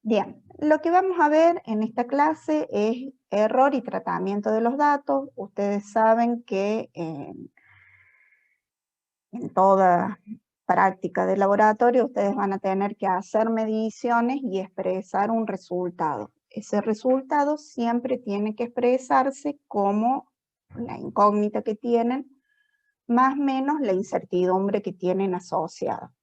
Bien, lo que vamos a ver en esta clase es error y tratamiento de los datos. Ustedes saben que en toda práctica de laboratorio ustedes van a tener que hacer mediciones y expresar un resultado. Ese resultado siempre tiene que expresarse como la incógnita que tienen, más o menos la incertidumbre que tienen asociada.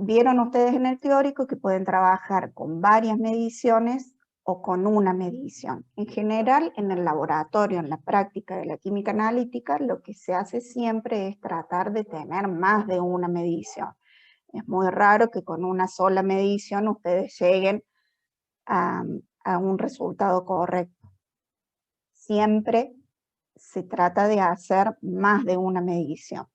Vieron ustedes en el teórico que pueden trabajar con varias mediciones o con una medición. En general, en el laboratorio, en la práctica de la química analítica, lo que se hace siempre es tratar de tener más de una medición. Es muy raro que con una sola medición ustedes lleguen a, a un resultado correcto. Siempre se trata de hacer más de una medición.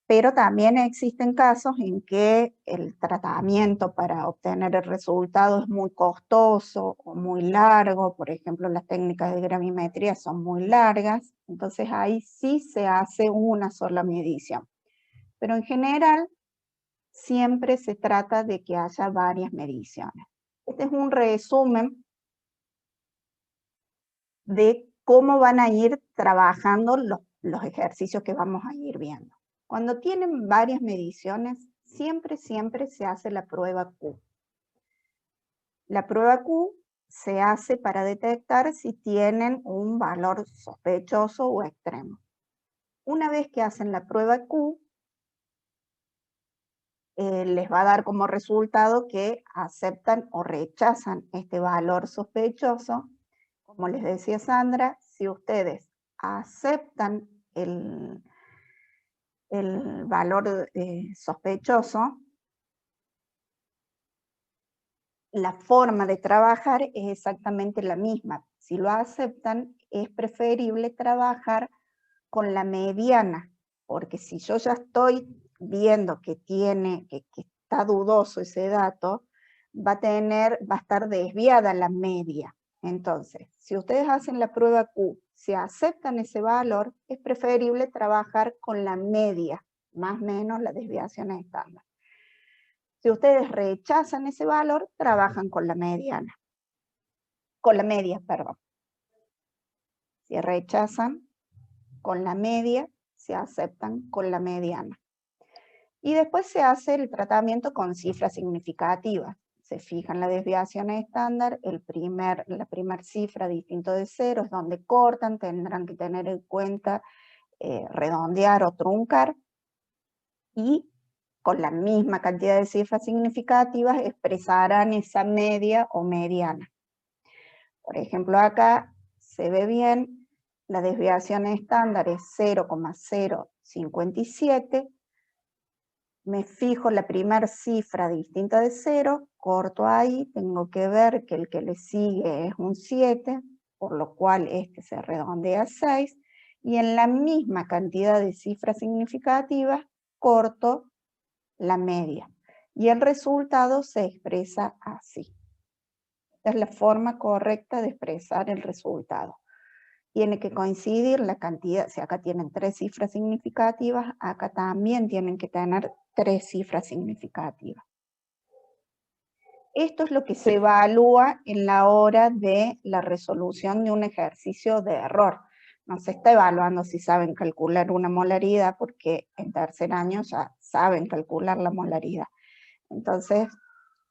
Pero también existen casos en que el tratamiento para obtener el resultado es muy costoso o muy largo, por ejemplo, las técnicas de gravimetría son muy largas, entonces ahí sí se hace una sola medición. Pero en general, siempre se trata de que haya varias mediciones. Este es un resumen de cómo van a ir trabajando los ejercicios que vamos a ir viendo. Cuando tienen varias mediciones, siempre se hace la prueba Q. La prueba Q se hace para detectar si tienen un valor sospechoso o extremo. Una vez que hacen la prueba Q, les va a dar como resultado que aceptan o rechazan este valor sospechoso. Como les decía Sandra, si ustedes aceptan el valor sospechoso, la forma de trabajar es exactamente la misma. Si lo aceptan, es preferible trabajar con la mediana, porque si yo ya estoy viendo que está dudoso ese dato, va a estar desviada la media. Entonces, si ustedes hacen la prueba Q, si aceptan ese valor, es preferible trabajar con la media, más o menos la desviación estándar. Si ustedes rechazan ese valor, trabajan con la mediana. Con la media, perdón. Si rechazan con la media, se aceptan con la mediana. Y después se hace el tratamiento con cifras significativas. Se fijan la desviación estándar, la primera cifra distinto de 0 es donde cortan, tendrán que tener en cuenta redondear o truncar, y con la misma cantidad de cifras significativas expresarán esa media o mediana. Por ejemplo, acá se ve bien, la desviación estándar es 0,057, me fijo la primera cifra distinta de 0, corto ahí, tengo que ver que el que le sigue es un 7, por lo cual este se redondea a 6, y en la misma cantidad de cifras significativas, corto la media. Y el resultado se expresa así. Esta es la forma correcta de expresar el resultado. Tiene que coincidir la cantidad, si acá tienen 3 cifras significativas, acá también tienen que tener 3 cifras significativas. Esto es lo que se evalúa en la hora de la resolución de un ejercicio de error. No se está evaluando si saben calcular una molaridad, porque en tercer año ya saben calcular la molaridad. Entonces,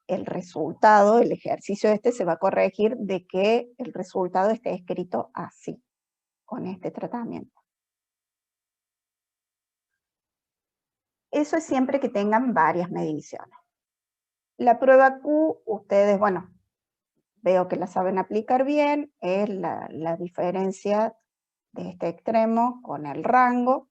el resultado, el ejercicio se va a corregir de que el resultado esté escrito así, con este tratamiento. Eso es siempre que tengan varias mediciones. La prueba Q, ustedes, bueno, veo que la saben aplicar bien, es la diferencia de este extremo con el rango.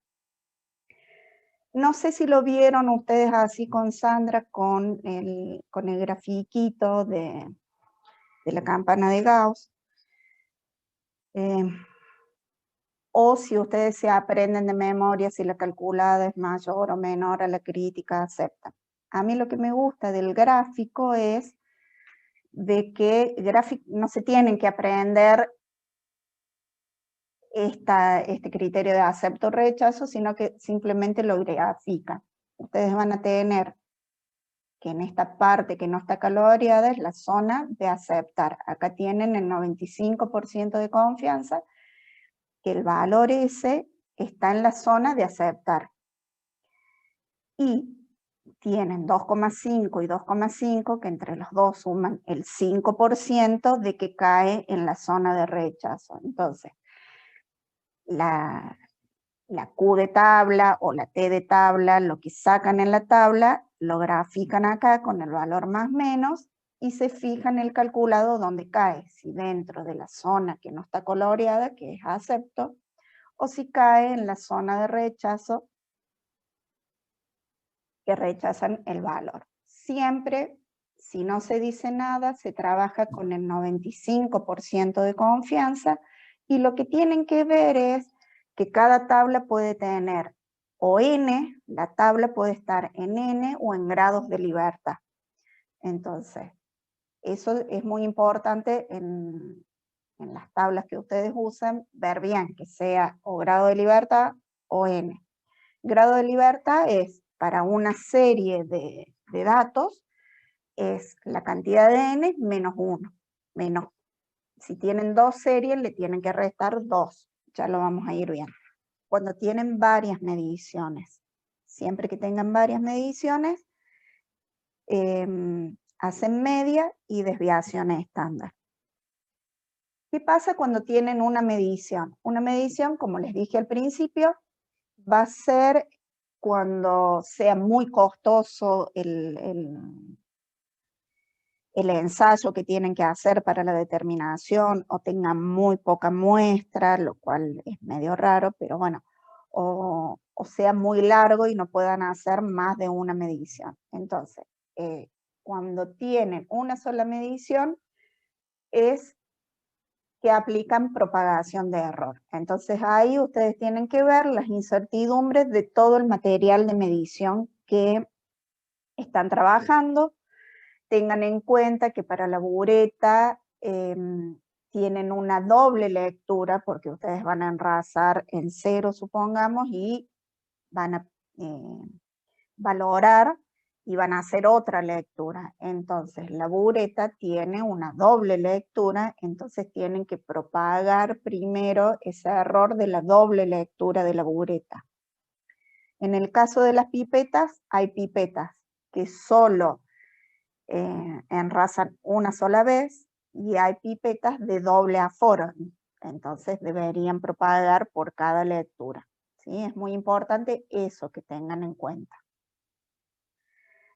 No sé si lo vieron ustedes así con Sandra, con el grafiquito de la campana de Gauss. O si ustedes se aprenden de memoria si la calculada es mayor o menor a la crítica, aceptan. A mí lo que me gusta del gráfico es de que no se tienen que aprender este criterio de acepto o rechazo, sino que simplemente lo grafican. Ustedes van a tener que en esta parte que no está coloreada es la zona de aceptar. Acá tienen el 95% de confianza, que el valor ese está en la zona de aceptar. Y tienen 2,5 y 2,5, que entre los dos suman el 5% de que cae en la zona de rechazo. Entonces, la Q de tabla o la T de tabla, lo que sacan en la tabla, lo grafican acá con el valor más menos y se fijan el calculado donde cae, si dentro de la zona que no está coloreada, que es acepto, o si cae en la zona de rechazo, que rechazan el valor. Siempre, si no se dice nada, se trabaja con el 95% de confianza y lo que tienen que ver es que cada tabla puede tener o N, la tabla puede estar en N o en grados de libertad. Entonces, eso es muy importante en las tablas que ustedes usan, ver bien que sea o grado de libertad o N. Grado de libertad es para una serie de datos, es la cantidad de n menos 1. Menos, si tienen dos series, le tienen que restar 2. Ya lo vamos a ir viendo. Cuando tienen varias mediciones, siempre que tengan varias mediciones, hacen media y desviaciones estándar. ¿Qué pasa cuando tienen una medición? Una medición, como les dije al principio, va a ser cuando sea muy costoso el ensayo que tienen que hacer para la determinación, o tengan muy poca muestra, lo cual es medio raro, pero bueno, o sea muy largo y no puedan hacer más de una medición. Entonces, cuando tienen una sola medición, es que aplican propagación de error. Entonces ahí ustedes tienen que ver las incertidumbres de todo el material de medición que están trabajando. Tengan en cuenta que para la bureta tienen una doble lectura, porque ustedes van a enrasar en 0, supongamos, y van a valorar y van a hacer otra lectura. Entonces la bureta tiene una doble lectura, entonces tienen que propagar primero ese error de la doble lectura de la bureta. En el caso de las pipetas, hay pipetas que solo enrasan una sola vez y hay pipetas de doble aforo, entonces deberían propagar por cada lectura. ¿Sí? Es muy importante eso que tengan en cuenta.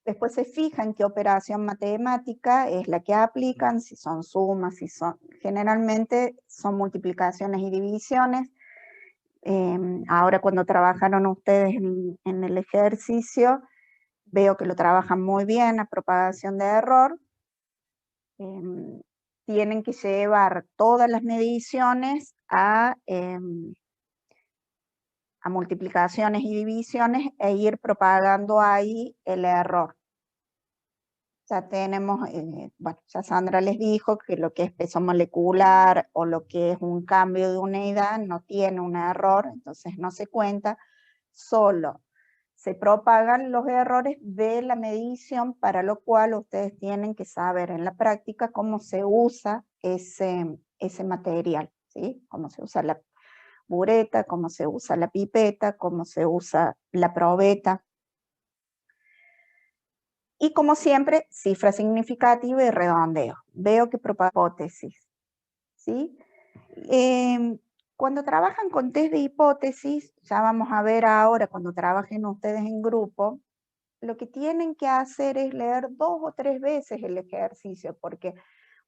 Después se fijan qué operación matemática es la que aplican, si son sumas, si son... Generalmente son multiplicaciones y divisiones. Ahora cuando trabajaron ustedes en el ejercicio, veo que lo trabajan muy bien, a propagación de error. Tienen que llevar todas las mediciones a multiplicaciones y divisiones e ir propagando ahí el error. Ya tenemos, bueno, ya Sandra les dijo que lo que es peso molecular o lo que es un cambio de unidad no tiene un error, entonces no se cuenta, solo se propagan los errores de la medición, para lo cual ustedes tienen que saber en la práctica cómo se usa ese material, ¿sí? Cómo se usa la bureta, cómo se usa la pipeta, cómo se usa la probeta. Y como siempre, cifra significativa y redondeo. Veo que propaga hipótesis, ¿sí? Cuando trabajan con test de hipótesis, ya vamos a ver ahora cuando trabajen ustedes en grupo, lo que tienen que hacer es leer 2 o 3 veces el ejercicio, porque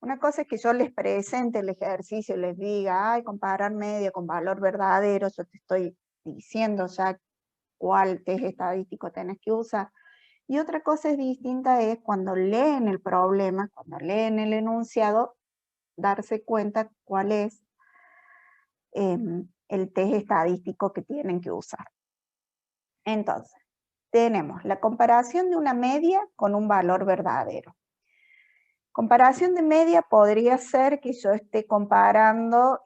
una cosa es que yo les presente el ejercicio y les diga, ay, comparar media con valor verdadero, yo te estoy diciendo ya cuál test estadístico tenés que usar. Y otra cosa distinta es cuando leen el problema, cuando leen el enunciado, darse cuenta cuál es el test estadístico que tienen que usar. Entonces, tenemos la comparación de una media con un valor verdadero. Comparación de media podría ser que yo esté comparando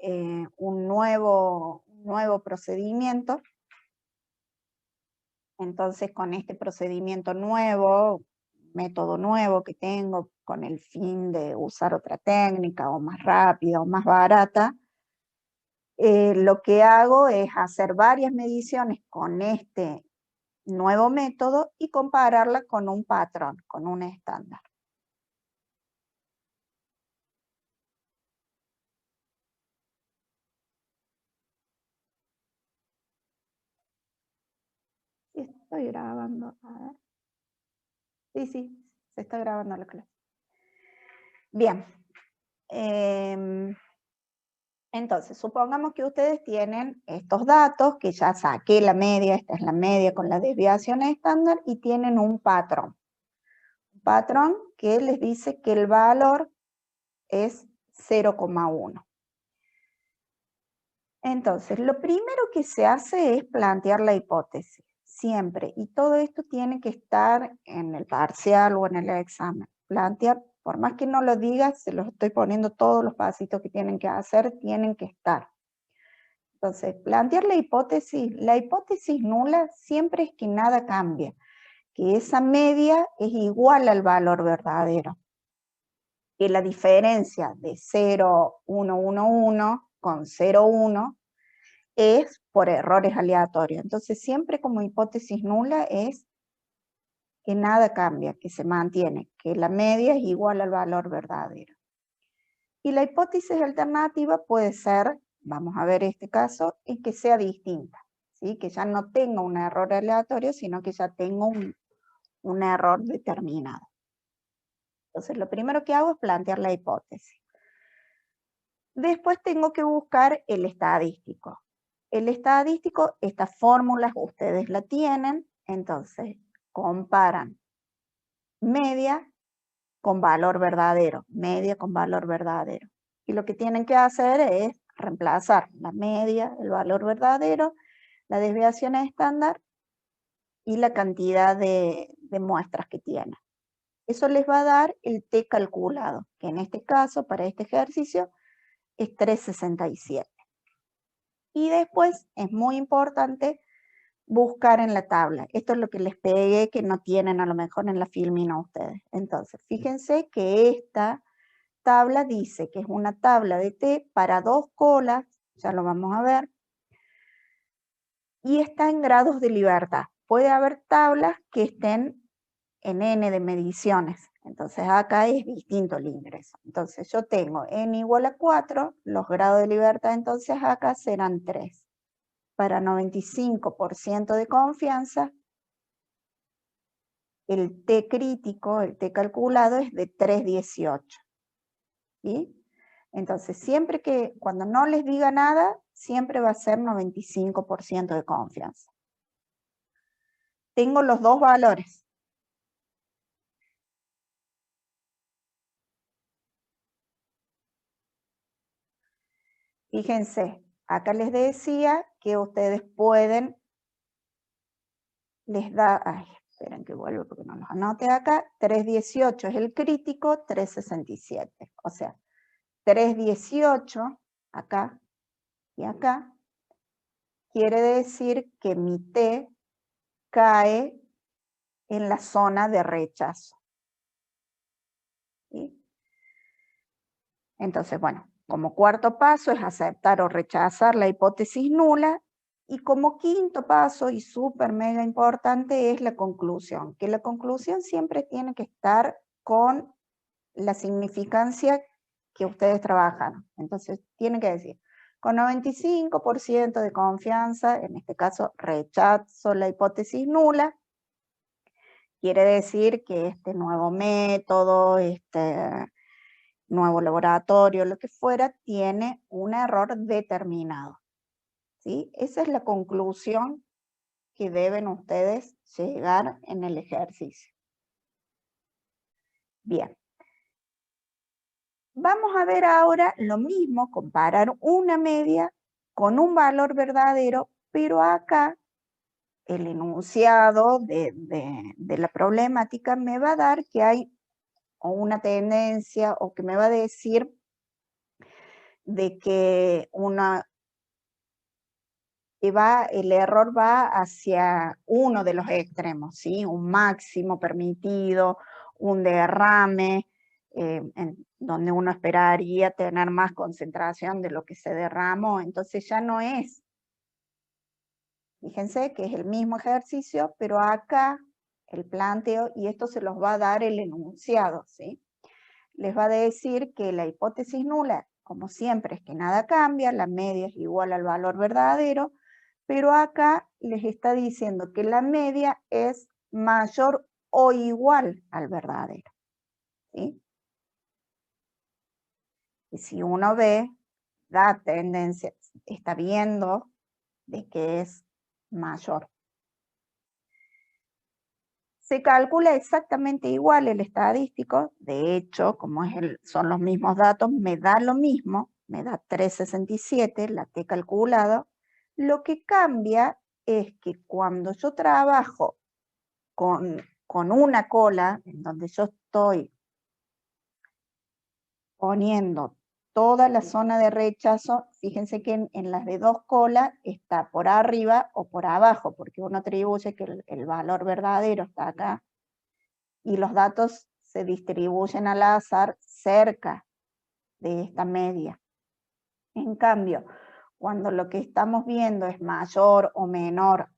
un nuevo procedimiento. Entonces, con este procedimiento nuevo, método nuevo que tengo con el fin de usar otra técnica o más rápida o más barata, lo que hago es hacer varias mediciones con este nuevo método y compararla con un patrón, con un estándar. Estoy grabando, a ver. Sí, se está grabando la clase. Bien. Entonces, supongamos que ustedes tienen estos datos, que ya saqué la media, esta es la media con la desviación estándar, y tienen un patrón. Un patrón que les dice que el valor es 0,1. Entonces, lo primero que se hace es plantear la hipótesis, siempre. Y todo esto tiene que estar en el parcial o en el examen. Plantear, por más que no lo digas, se los estoy poniendo todos los pasitos que tienen que hacer, tienen que estar. Entonces, plantear la hipótesis nula siempre es que nada cambia, que esa media es igual al valor verdadero. Que la diferencia de 0,111 con 0,1 es por errores aleatorios. Entonces, siempre como hipótesis nula es que nada cambia, que se mantiene, que la media es igual al valor verdadero. Y la hipótesis alternativa puede ser, vamos a ver este caso, es que sea distinta, ¿sí? Que ya no tenga un error aleatorio, sino que ya tenga un error determinado. Entonces, lo primero que hago es plantear la hipótesis. Después tengo que buscar el estadístico. El estadístico, estas fórmulas ustedes la tienen, entonces comparan media con valor verdadero, media con valor verdadero. Y lo que tienen que hacer es reemplazar la media, el valor verdadero, la desviación estándar y la cantidad de muestras que tienen. Eso les va a dar el T calculado, que en este caso, para este ejercicio, es 367. Y después es muy importante buscar en la tabla. Esto es lo que les pegué que no tienen a lo mejor en la Filmina ustedes. Entonces, fíjense que esta tabla dice que es una tabla de T para 2 colas, ya lo vamos a ver, y está en grados de libertad. Puede haber tablas que estén en N de mediciones, entonces acá es distinto el ingreso. Entonces yo tengo N igual a 4, los grados de libertad entonces acá serán 3. Para 95% de confianza, el T crítico, el T calculado es de 318. ¿Sí? Entonces, siempre que, cuando no les diga nada, siempre va a ser 95% de confianza. Tengo los dos valores. Fíjense, acá les decía que ustedes pueden, les da, ay, esperen que vuelvo porque no los anote acá, 318 es el crítico, 367. O sea, 318, acá y acá, quiere decir que mi T cae en la zona de rechazo. ¿Sí? Entonces, bueno, como cuarto paso es aceptar o rechazar la hipótesis nula, y como quinto paso, y súper mega importante, es la conclusión, que la conclusión siempre tiene que estar con la significancia que ustedes trabajan. Entonces, tienen que decir, con 95% de confianza, en este caso rechazo la hipótesis nula, quiere decir que este nuevo método, este nuevo laboratorio, lo que fuera, tiene un error determinado. ¿Sí? Esa es la conclusión que deben ustedes llegar en el ejercicio. Bien. Vamos a ver ahora lo mismo, comparar una media con un valor verdadero, pero acá el enunciado de la problemática me va a dar que hay o una tendencia, o que me va a decir de que el error va hacia uno de los extremos, ¿sí? Un máximo permitido, un derrame, donde uno esperaría tener más concentración de lo que se derramó, entonces ya no es. Fíjense que es el mismo ejercicio, pero acá el planteo, y esto se los va a dar el enunciado, ¿sí? Les va a decir que la hipótesis nula, como siempre, es que nada cambia, la media es igual al valor verdadero, pero acá les está diciendo que la media es mayor o igual al verdadero, ¿sí? Y si uno ve, da tendencia, está viendo de que es mayor. Se calcula exactamente igual el estadístico, de hecho, como son los mismos datos, me da lo mismo, me da 3,67, la T calculada. Lo que cambia es que cuando yo trabajo con una cola, en donde yo estoy poniendo toda la zona de rechazo, fíjense que en las de dos colas está por arriba o por abajo, porque uno atribuye que el valor verdadero está acá, y los datos se distribuyen al azar cerca de esta media. En cambio, cuando lo que estamos viendo es mayor o menor,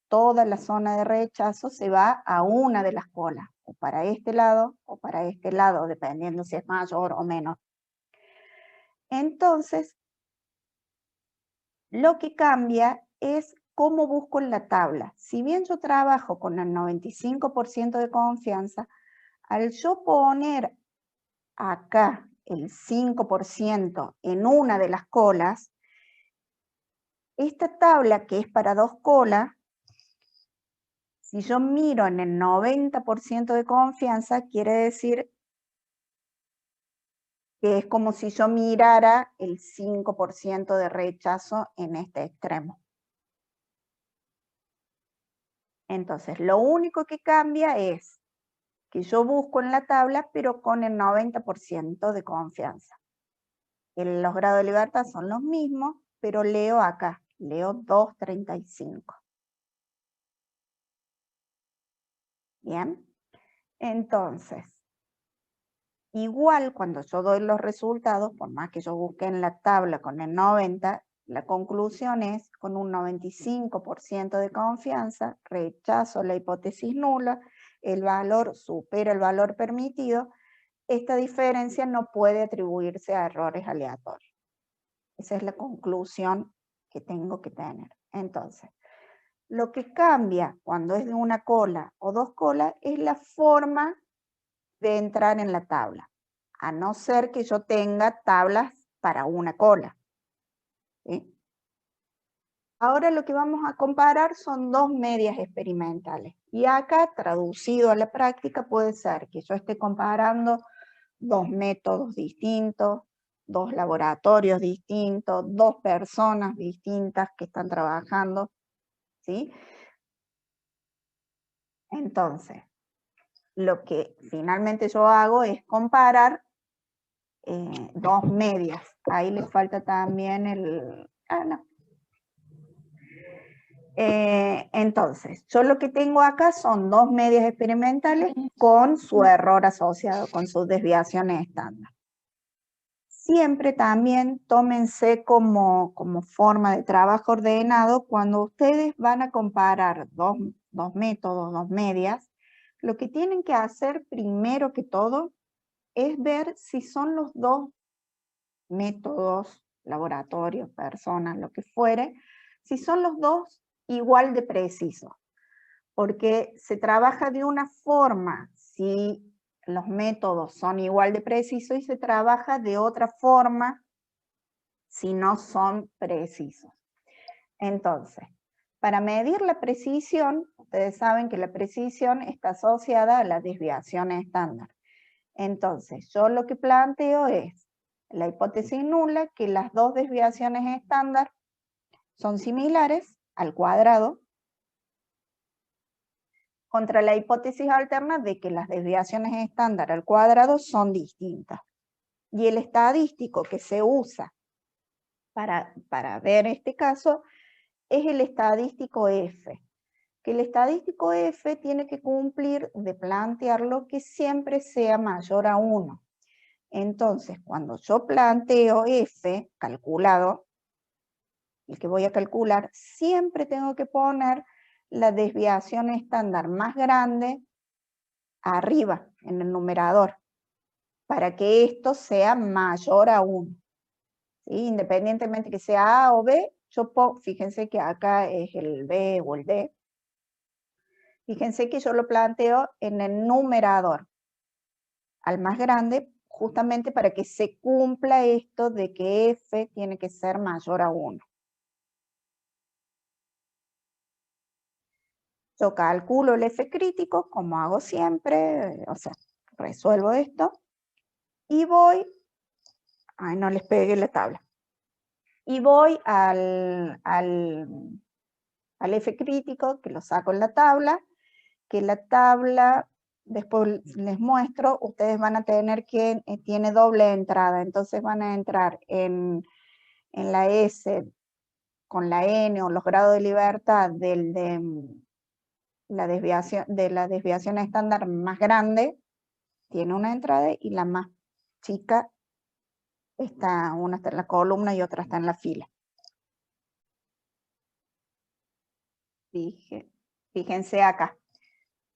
toda la zona de rechazo se va a una de las colas, o para este lado o para este lado, dependiendo si es mayor o menor. Entonces, lo que cambia es cómo busco en la tabla. Si bien yo trabajo con el 95% de confianza, al yo poner acá el 5% en una de las colas, esta tabla que es para dos colas, si yo miro en el 90% de confianza, quiere decir que es como si yo mirara el 5% de rechazo en este extremo. Entonces, lo único que cambia es que yo busco en la tabla, pero con el 90% de confianza. Los grados de libertad son los mismos, pero leo acá, leo 2,35. Bien, entonces, igual cuando yo doy los resultados, por más que yo busque en la tabla con el 90, la conclusión es, con un 95% de confianza, rechazo la hipótesis nula, el valor supera el valor permitido, esta diferencia no puede atribuirse a errores aleatorios. Esa es la conclusión que tengo que tener. Entonces, lo que cambia cuando es de una cola o dos colas es la forma de entrar en la tabla, a no ser que yo tenga tablas para una cola. ¿Sí? Ahora lo que vamos a comparar son dos medias experimentales. Y acá, traducido a la práctica, puede ser que yo esté comparando dos métodos distintos, dos laboratorios distintos, dos personas distintas que están trabajando, ¿sí? Entonces, lo que finalmente yo hago es comparar dos medias. Ahí le falta también el... no. Entonces, yo lo que tengo acá son dos medias experimentales con su error asociado, con sus desviaciones estándar. Siempre también tómense como forma de trabajo ordenado cuando ustedes van a comparar dos métodos, dos medias, lo que tienen que hacer primero que todo es ver si son los dos métodos, laboratorios, personas, lo que fuere, si son los dos igual de precisos. Porque se trabaja de una forma si los métodos son igual de precisos y se trabaja de otra forma si no son precisos. Entonces, para medir la precisión, ustedes saben que la precisión está asociada a las desviaciones estándar. Entonces, yo lo que planteo es la hipótesis nula, que las dos desviaciones estándar son similares al cuadrado, contra la hipótesis alterna de que las desviaciones estándar al cuadrado son distintas. Y el estadístico que se usa para ver este caso es el estadístico F, que el estadístico F tiene que cumplir de plantearlo que siempre sea mayor a 1. Entonces, cuando yo planteo F calculado, el que voy a calcular, siempre tengo que poner la desviación estándar más grande arriba, en el numerador, para que esto sea mayor a 1. ¿Sí? Independientemente que sea A o B, fíjense que acá es el B o el D. Fíjense que yo lo planteo en el numerador, al más grande, justamente para que se cumpla esto de que F tiene que ser mayor a 1. Yo calculo el F crítico, como hago siempre, o sea, resuelvo esto, y voy, ay, no les pegué la tabla, y voy al F crítico, que lo saco en la tabla, que la tabla, después les muestro, ustedes van a tener que, tiene doble entrada, entonces van a entrar en la S con la N o los grados de libertad de la desviación estándar más grande, tiene una entrada, y la más chica, una está en la columna y otra está en la fila. Fíjense acá.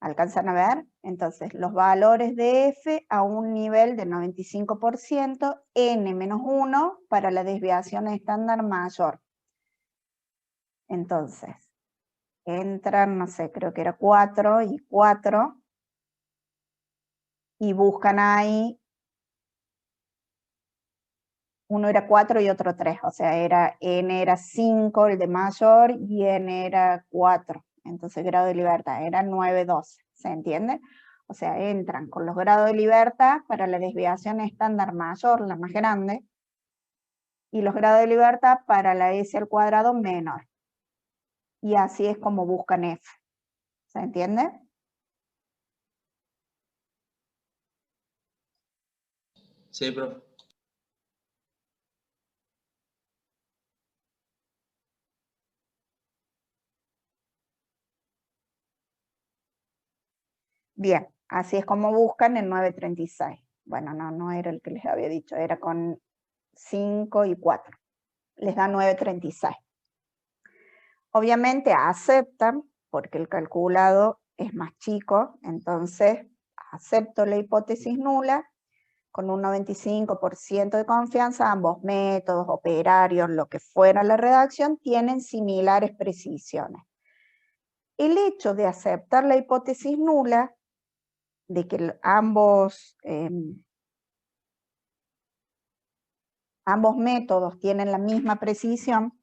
¿Alcanzan a ver? Entonces, los valores de F a un nivel de 95%, N-1 para la desviación estándar mayor. Entonces, entran, no sé, creo que era 4 y 4, y buscan ahí, uno era 4 y otro 3, o sea, N era 5, el de mayor, y N era 4. Entonces, grado de libertad era 9, 12, ¿se entiende? O sea, entran con los grados de libertad para la desviación estándar mayor, la más grande, y los grados de libertad para la S al cuadrado menor. Y así es como buscan F. ¿Se entiende? Sí, profe. Bien, así es como buscan el 936. Bueno, no era el que les había dicho, era con 5 y 4. Les da 936. Obviamente aceptan, porque el calculado es más chico, entonces acepto la hipótesis nula con un 95% de confianza. Ambos métodos, operarios, lo que fuera la redacción, tienen similares precisiones. El hecho de aceptar la hipótesis nula, de que ambos métodos tienen la misma precisión,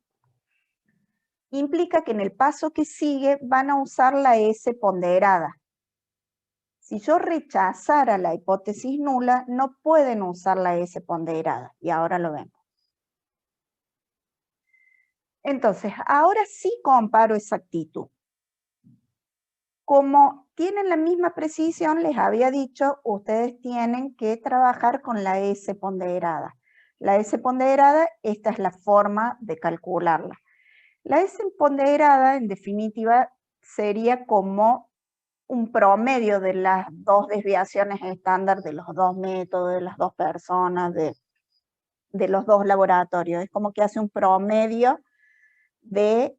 implica que en el paso que sigue van a usar la S ponderada. Si yo rechazara la hipótesis nula, no pueden usar la S ponderada, y ahora lo vemos. Entonces, ahora sí comparo exactitud. Como tienen la misma precisión, les había dicho, ustedes tienen que trabajar con la S ponderada. La S ponderada, esta es la forma de calcularla. La S ponderada, en definitiva, sería como un promedio de las dos desviaciones estándar de los dos métodos, de las dos personas, de los dos laboratorios. Es como que hace un promedio de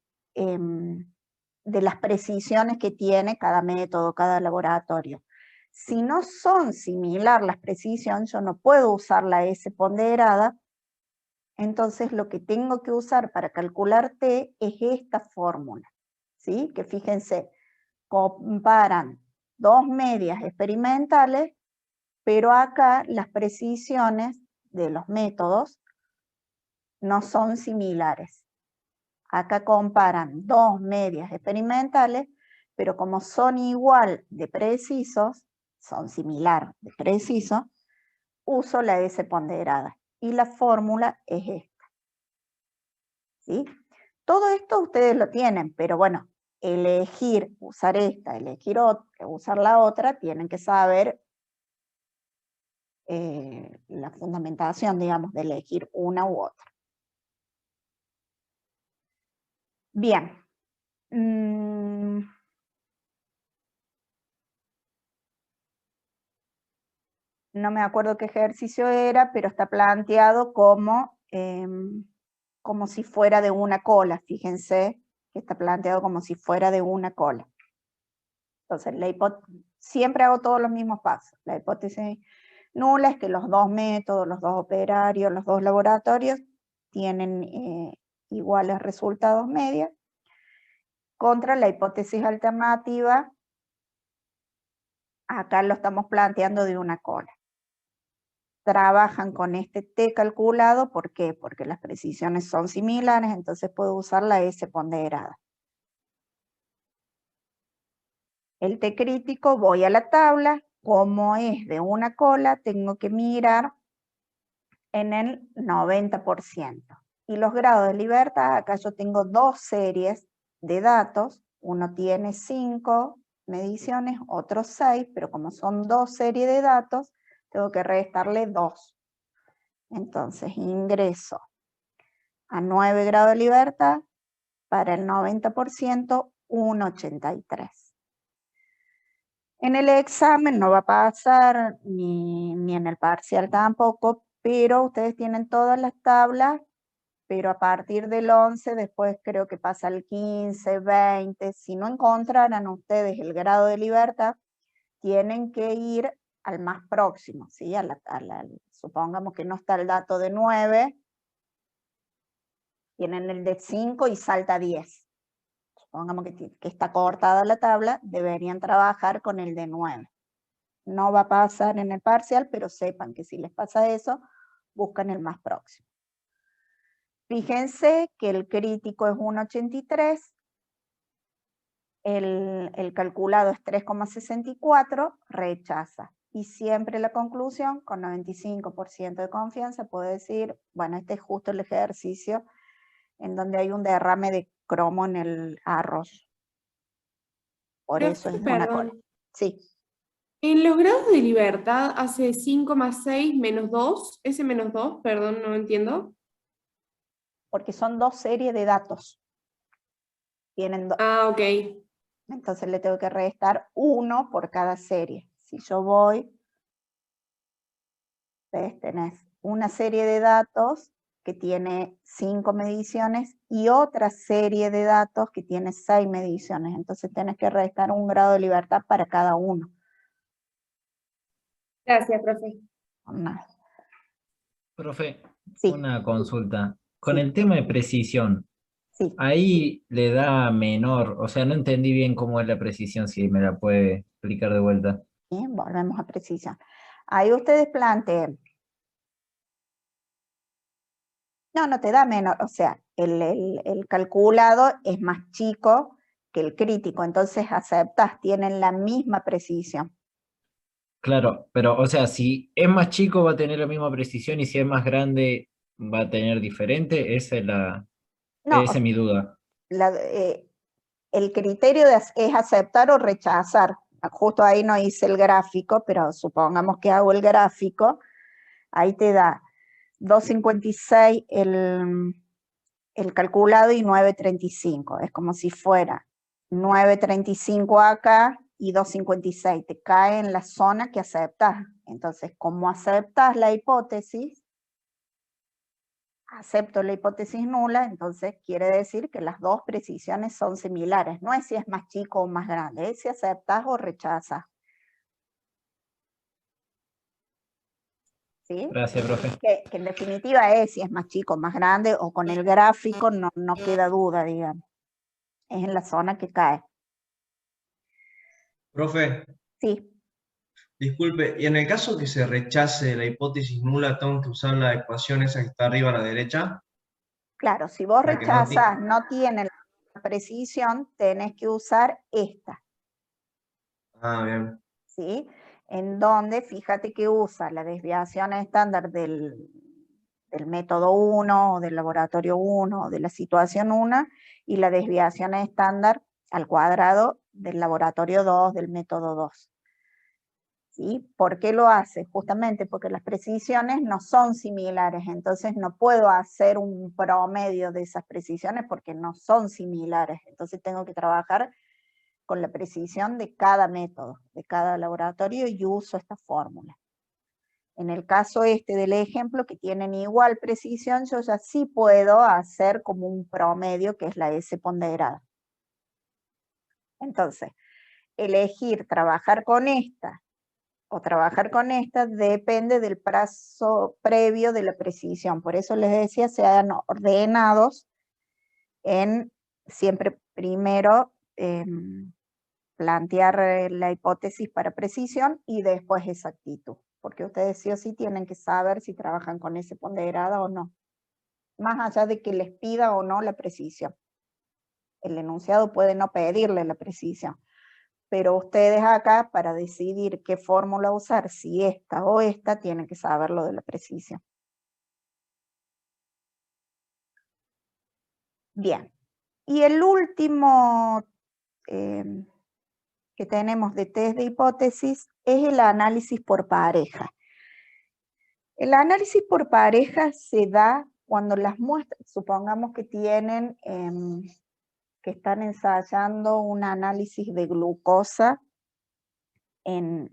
las precisiones que tiene cada método, cada laboratorio. Si no son similar las precisiones, yo no puedo usar la S ponderada. Entonces lo que tengo que usar para calcular T es esta fórmula, ¿sí? Que fíjense, comparan dos medias experimentales, pero acá las precisiones de los métodos no son similares. Acá comparan dos medias experimentales, pero como son igual de precisos, son similar de precisos, uso la S ponderada. Y la fórmula es esta. ¿Sí? Todo esto ustedes lo tienen, pero bueno, elegir usar esta, elegir usar la otra, tienen que saber la fundamentación, digamos, de elegir una u otra. Bien. No me acuerdo qué ejercicio era, pero está planteado como si fuera de una cola. Fíjense que está planteado como si fuera de una cola. Entonces, siempre hago todos los mismos pasos. La hipótesis nula es que los dos métodos, los dos operarios, los dos laboratorios tienen iguales resultados medios. Contra la hipótesis alternativa, acá lo estamos planteando de una cola. Trabajan con este T calculado, ¿por qué? Porque las precisiones son similares, entonces puedo usar la S ponderada. El T crítico, voy a la tabla, como es de una cola, tengo que mirar en el 90%. Y los grados de libertad, acá yo tengo dos series de datos, uno tiene 5 mediciones, otro 6, pero como son dos series de datos, tengo que restarle 2. Entonces ingreso a 9 grados de libertad, para el 90%, 1,83. En el examen no va a pasar, ni en el parcial tampoco, pero ustedes tienen todas las tablas, pero a partir del 11, después creo que pasa el 15, 20, si no encontraran ustedes el grado de libertad, tienen que ir al más próximo, ¿sí? Supongamos que no está el dato de 9, tienen el de 5 y salta 10. Supongamos que está cortada la tabla, deberían trabajar con el de 9. No va a pasar en el parcial, pero sepan que si les pasa eso, buscan el más próximo. Fíjense que el crítico es 1,83, el calculado es 3,64, rechaza. Y siempre la conclusión, con 95% de confianza, puedo decir, bueno, este es justo el ejercicio en donde hay un derrame de cromo en el arroz. Por eso es de una cola. Sí. En los grados de libertad hace 5 más 6 menos 2. Ese menos 2, perdón, no entiendo. Porque son dos series de datos. Tienen Ah, ok. Entonces le tengo que restar 1 por cada serie. Si yo voy, ¿ves? Tenés una serie de datos que tiene 5 mediciones y otra serie de datos que tiene 6 mediciones. Entonces tenés que restar 1 grado de libertad para cada uno. Gracias, profe. Nada. Profe, Sí. una consulta. Con Sí. el tema de precisión, Sí. ahí le da menor, o sea, no entendí bien cómo es la precisión, si me la puede explicar de vuelta. Bien, volvemos a precisión. Ahí ustedes planteen. No te da menor, o sea, el calculado es más chico que el crítico, entonces aceptas, tienen la misma precisión. Claro, pero, o sea, si es más chico va a tener la misma precisión y si es más grande va a tener diferente, esa es mi duda. El criterio es aceptar o rechazar. Justo ahí no hice el gráfico, pero supongamos que hago el gráfico, ahí te da 2,56 el calculado y 9,35. Es como si fuera 9,35 acá y 2,56. Te cae en la zona que aceptas. Entonces, como aceptas la hipótesis, acepto la hipótesis nula, entonces quiere decir que las dos precisiones son similares. No es si es más chico o más grande, es si aceptas o rechazas. ¿Sí? Gracias, profe. Que en definitiva es si es más chico o más grande, o con el gráfico no queda duda, digamos. Es en la zona que cae. Profe, Sí. disculpe, y en el caso que se rechace la hipótesis nula, ¿tengo que usar la ecuación esa que está arriba a la derecha? Claro, si vos La que rechazas, no tiene la precisión, tenés que usar esta. Ah, bien. ¿Sí? En donde, fíjate que usa la desviación estándar del método 1, o del laboratorio 1, o de la situación 1, y la desviación estándar al cuadrado del laboratorio 2, del método 2. ¿Sí? ¿Por qué lo hace? Justamente porque las precisiones no son similares, entonces no puedo hacer un promedio de esas precisiones porque no son similares, entonces tengo que trabajar con la precisión de cada método, de cada laboratorio, y uso esta fórmula. En el caso del ejemplo, que tienen igual precisión, yo ya sí puedo hacer como un promedio, que es la S ponderada. Entonces, elegir trabajar con esta o trabajar con esta depende del plazo previo de la precisión. Por eso les decía, sean ordenados en siempre primero plantear la hipótesis para precisión y después exactitud. Porque ustedes sí o sí tienen que saber si trabajan con S ponderada o no. Más allá de que les pida o no la precisión. El enunciado puede no pedirle la precisión. Pero ustedes acá, para decidir qué fórmula usar, si esta o esta, tienen que saber lo de la precisión. Bien. Y el último que tenemos de test de hipótesis es el análisis por pareja. El análisis por pareja se da cuando las muestras, supongamos que tienen, que están ensayando un análisis de glucosa en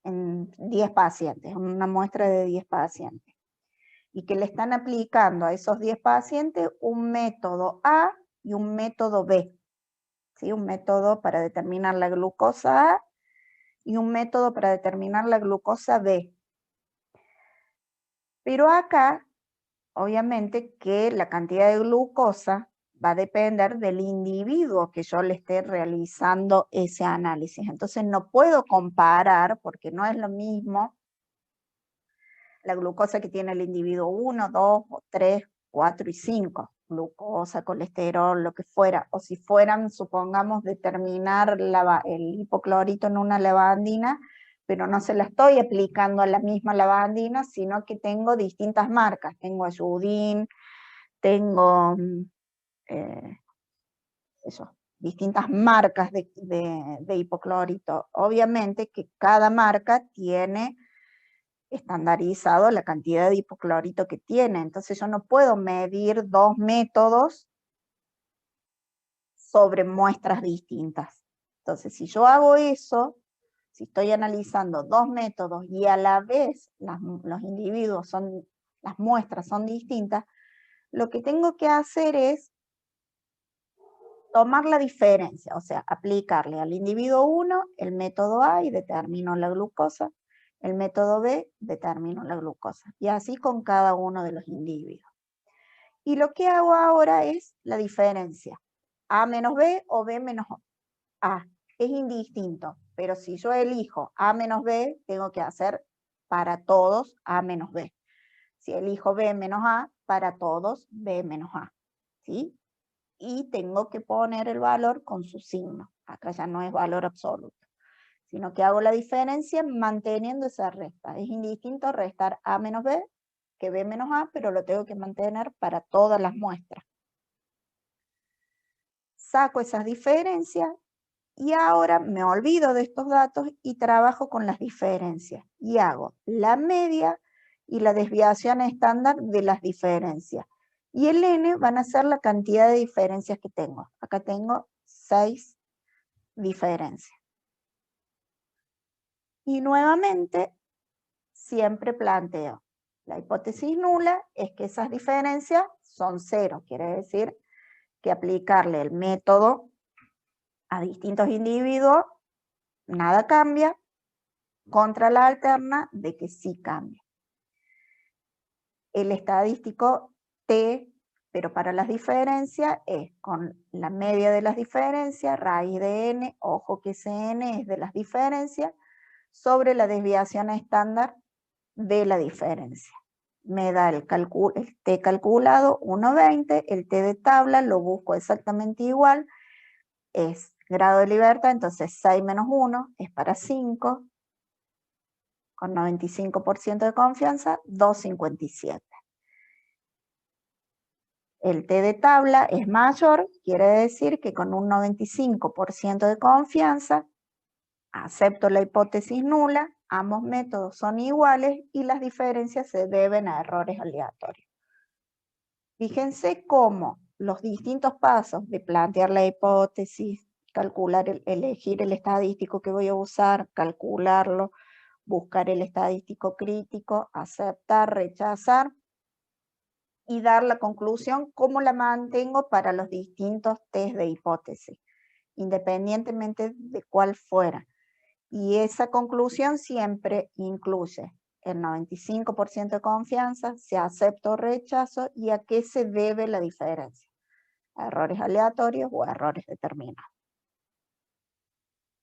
10 pacientes, una muestra de 10 pacientes, y que le están aplicando a esos 10 pacientes un método A y un método B, ¿sí? Un método para determinar la glucosa A y un método para determinar la glucosa B. Pero acá, obviamente que la cantidad de glucosa va a depender del individuo que yo le esté realizando ese análisis. Entonces no puedo comparar, porque no es lo mismo la glucosa que tiene el individuo 1, 2, 3, 4 y 5. Glucosa, colesterol, lo que fuera. O si fueran, supongamos, determinar el hipoclorito en una lavandina, pero no se la estoy aplicando a la misma lavandina, sino que tengo distintas marcas. Tengo Ayudín, tengo distintas marcas de hipoclorito. Obviamente que cada marca tiene estandarizado la cantidad de hipoclorito que tiene. Entonces yo no puedo medir dos métodos sobre muestras distintas. Entonces si yo hago eso, si estoy analizando dos métodos y a la vez los individuos las muestras son distintas, lo que tengo que hacer es tomar la diferencia, o sea, aplicarle al individuo 1 el método A y determino la glucosa, el método B determino la glucosa, y así con cada uno de los individuos. Y lo que hago ahora es la diferencia, A menos B o B menos A. Es indistinto, pero si yo elijo A menos B, tengo que hacer para todos A menos B. Si elijo B menos A, para todos B menos A, ¿sí? Y tengo que poner el valor con su signo. Acá ya no es valor absoluto, sino que hago la diferencia manteniendo esa resta. Es indistinto restar A menos B que B menos A, pero lo tengo que mantener para todas las muestras. Saco esas diferencias y ahora me olvido de estos datos y trabajo con las diferencias. Y hago la media y la desviación estándar de las diferencias. Y el n van a ser la cantidad de diferencias que tengo. Acá tengo 6 diferencias. Y nuevamente, siempre planteo. La hipótesis nula es que esas diferencias son 0. Quiere decir que aplicarle el método a distintos individuos, nada cambia, contra la alterna de que sí cambia. El estadístico T, pero para las diferencias, es con la media de las diferencias, raíz de n, ojo que ese n es de las diferencias, sobre la desviación estándar de la diferencia. Me da el T calculado 1,20, el T de tabla lo busco exactamente igual, es grado de libertad, entonces 6 menos 1 es para 5, con 95% de confianza, 2,57. El T de tabla es mayor, quiere decir que con un 95% de confianza acepto la hipótesis nula, ambos métodos son iguales y las diferencias se deben a errores aleatorios. Fíjense cómo los distintos pasos de plantear la hipótesis, calcular, elegir el estadístico que voy a usar, calcularlo, buscar el estadístico crítico, aceptar, rechazar y dar la conclusión, cómo la mantengo para los distintos test de hipótesis, independientemente de cuál fuera. Y esa conclusión siempre incluye el 95% de confianza, si acepto o rechazo y a qué se debe la diferencia. A errores aleatorios o a errores determinados.